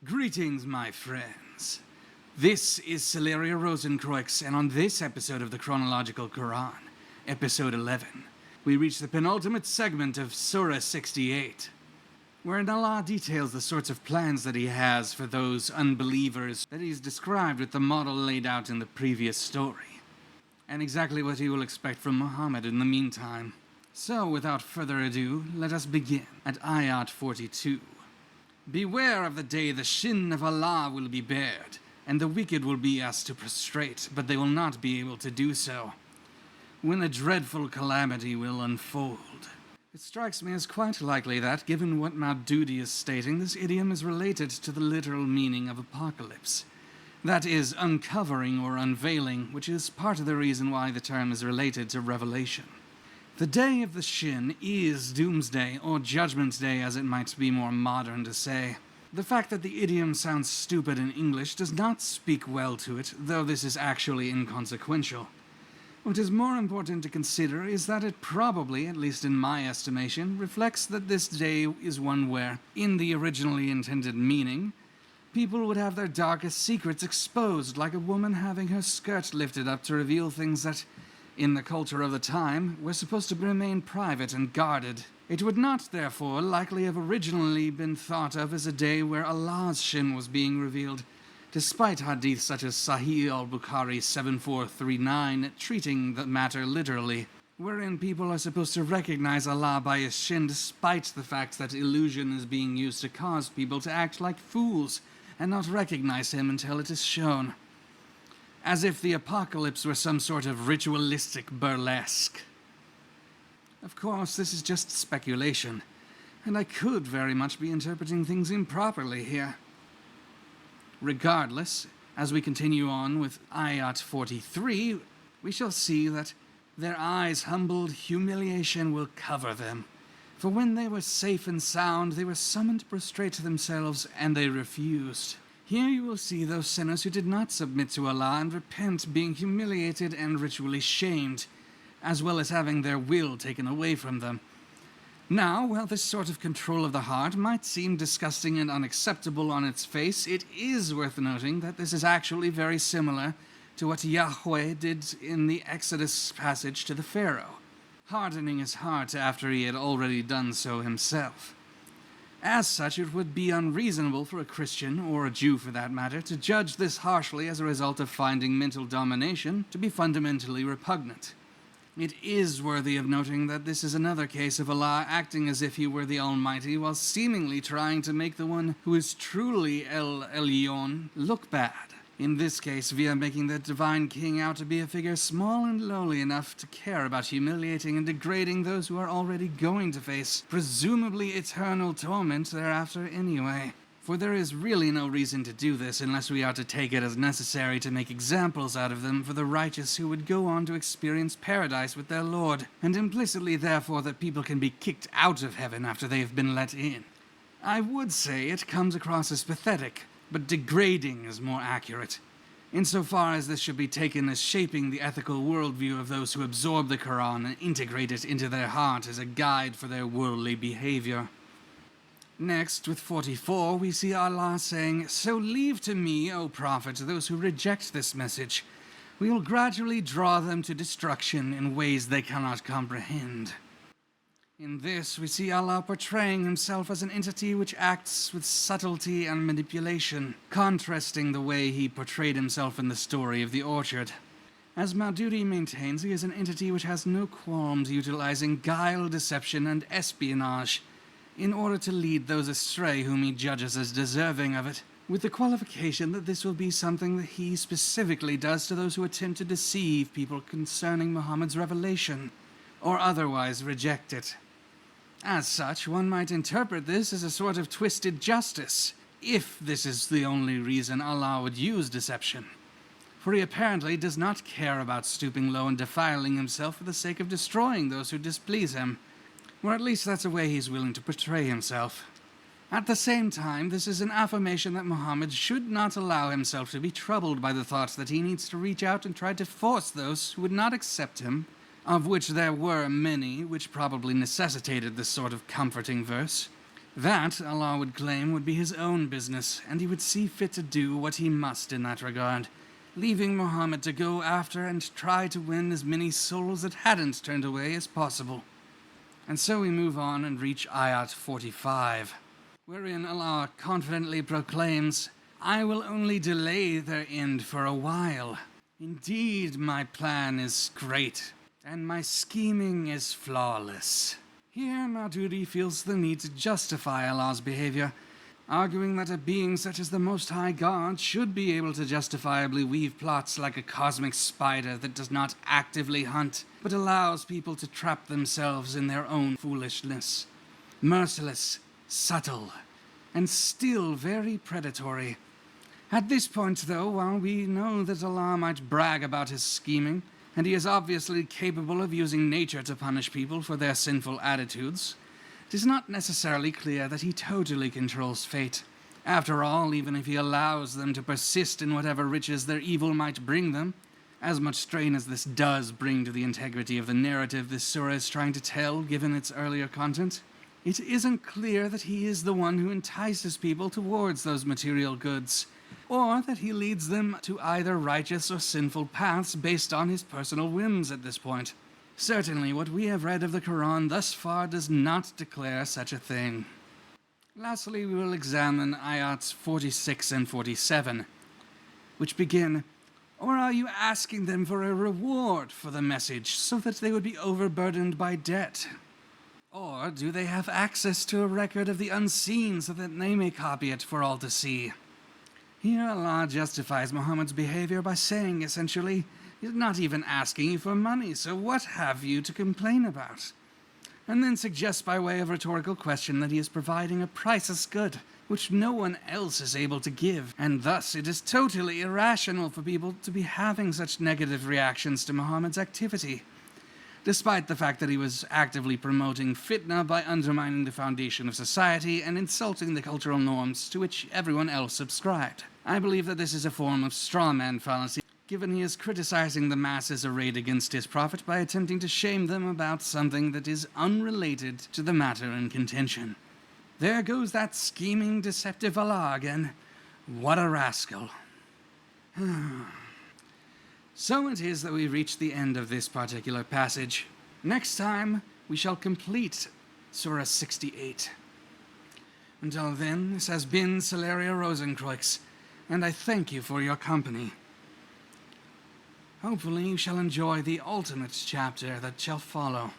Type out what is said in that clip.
Greetings, my friends. This is Celeria Rosencreux, and on this episode of the Chronological Quran, episode 11, we reach the penultimate segment of Surah 68, wherein Allah details the sorts of plans that He has for those unbelievers that He's described with the model laid out in the previous story, and exactly what He will expect from Muhammad in the meantime. So, without further ado, let us begin at Ayat 42. Beware of the day the shin of Allah will be bared, and the wicked will be asked to prostrate, but they will not be able to do so, when a dreadful calamity will unfold. It strikes me as quite likely that, given what Maududi is stating, this idiom is related to the literal meaning of apocalypse. That is, uncovering or unveiling, which is part of the reason why the term is related to Revelation. The day of the shin is Doomsday, or Judgment Day as it might be more modern to say. The fact that the idiom sounds stupid in English does not speak well to it, though this is actually inconsequential. What is more important to consider is that it probably, at least in my estimation, reflects that this day is one where, in the originally intended meaning, people would have their darkest secrets exposed, like a woman having her skirt lifted up to reveal things that, in the culture of the time, were supposed to remain private and guarded. It would not, therefore, likely have originally been thought of as a day where Allah's shin was being revealed, despite hadith such as Sahih al-Bukhari 7439 treating the matter literally, wherein people are supposed to recognize Allah by His shin despite the fact that illusion is being used to cause people to act like fools and not recognize Him until it is shown. As if the apocalypse were some sort of ritualistic burlesque. Of course, this is just speculation, and I could very much be interpreting things improperly here. Regardless, as we continue on with Ayat 43, we shall see that their eyes humbled, humiliation will cover them. For when they were safe and sound, they were summoned to prostrate themselves, and they refused. Here you will see those sinners who did not submit to Allah and repent being humiliated and ritually shamed, as well as having their will taken away from them. Now, while this sort of control of the heart might seem disgusting and unacceptable on its face, it is worth noting that this is actually very similar to what Yahweh did in the Exodus passage to the Pharaoh, hardening his heart after he had already done so himself. As such, it would be unreasonable for a Christian, or a Jew for that matter, to judge this harshly as a result of finding mental domination to be fundamentally repugnant. It is worthy of noting that this is another case of Allah acting as if He were the Almighty while seemingly trying to make the one who is truly El Elyon look bad. In this case, via making the divine king out to be a figure small and lowly enough to care about humiliating and degrading those who are already going to face presumably eternal torment thereafter anyway. For there is really no reason to do this unless we are to take it as necessary to make examples out of them for the righteous who would go on to experience paradise with their Lord, and implicitly therefore that people can be kicked out of heaven after they have been let in. I would say it comes across as pathetic, but degrading is more accurate, insofar as this should be taken as shaping the ethical worldview of those who absorb the Quran and integrate it into their heart as a guide for their worldly behavior. Next, with 44, we see Allah saying, "So leave to me, O Prophet, those who reject this message. We will gradually draw them to destruction in ways they cannot comprehend." In this, we see Allah portraying Himself as an entity which acts with subtlety and manipulation, contrasting the way He portrayed Himself in the story of the orchard. As Maududi maintains, He is an entity which has no qualms utilizing guile, deception, and espionage in order to lead those astray whom He judges as deserving of it, with the qualification that this will be something that He specifically does to those who attempt to deceive people concerning Muhammad's revelation, or otherwise reject it. As such, one might interpret this as a sort of twisted justice, if this is the only reason Allah would use deception. For He apparently does not care about stooping low and defiling Himself for the sake of destroying those who displease Him, or at least that's a way He's willing to portray Himself. At the same time, this is an affirmation that Muhammad should not allow himself to be troubled by the thought that he needs to reach out and try to force those who would not accept him, of which there were many, which probably necessitated this sort of comforting verse, That, Allah would claim, would be his own business, and he would see fit to do what he must in that regard, leaving Muhammad to go after and try to win as many souls that hadn't turned away as possible. And so we move on and reach Ayat 45, wherein Allah confidently proclaims, "I will only delay their end for a while. Indeed, my plan is great, and my scheming is flawless." Here, Maududi feels the need to justify Allah's behavior, arguing that a being such as the Most High God should be able to justifiably weave plots like a cosmic spider that does not actively hunt, but allows people to trap themselves in their own foolishness. Merciless, subtle, and still very predatory. At this point, though, while we know that Allah might brag about his scheming, and he is obviously capable of using nature to punish people for their sinful attitudes, it is not necessarily clear that he totally controls fate. After all, even if he allows them to persist in whatever riches their evil might bring them, as much strain as this does bring to the integrity of the narrative this surah is trying to tell, given its earlier content, it isn't clear that he is the one who entices people towards those material goods, or that he leads them to either righteous or sinful paths based on his personal whims at this point. Certainly, what we have read of the Quran thus far does not declare such a thing. Lastly, we will examine ayats 46 and 47, which begin, "Or are you asking them for a reward for the message so that they would be overburdened by debt? Or do they have access to a record of the unseen so that they may copy it for all to see?" Here Allah justifies Muhammad's behavior by saying, essentially, he's not even asking you for money, so what have you to complain about? And then suggests by way of rhetorical question that he is providing a priceless good, which no one else is able to give, and thus it is totally irrational for people to be having such negative reactions to Muhammad's activity, despite the fact that he was actively promoting fitna by undermining the foundation of society and insulting the cultural norms to which everyone else subscribed. I believe that this is a form of straw man fallacy, given he is criticizing the masses arrayed against his prophet by attempting to shame them about something that is unrelated to the matter in contention. There goes that scheming, deceptive Allah again. What a rascal. So it is that we reach the end of this particular passage. Next time, we shall complete Surah 68. Until then, this has been Celeria Rosenkreuz, and I thank you for your company. Hopefully you shall enjoy the ultimate chapter that shall follow.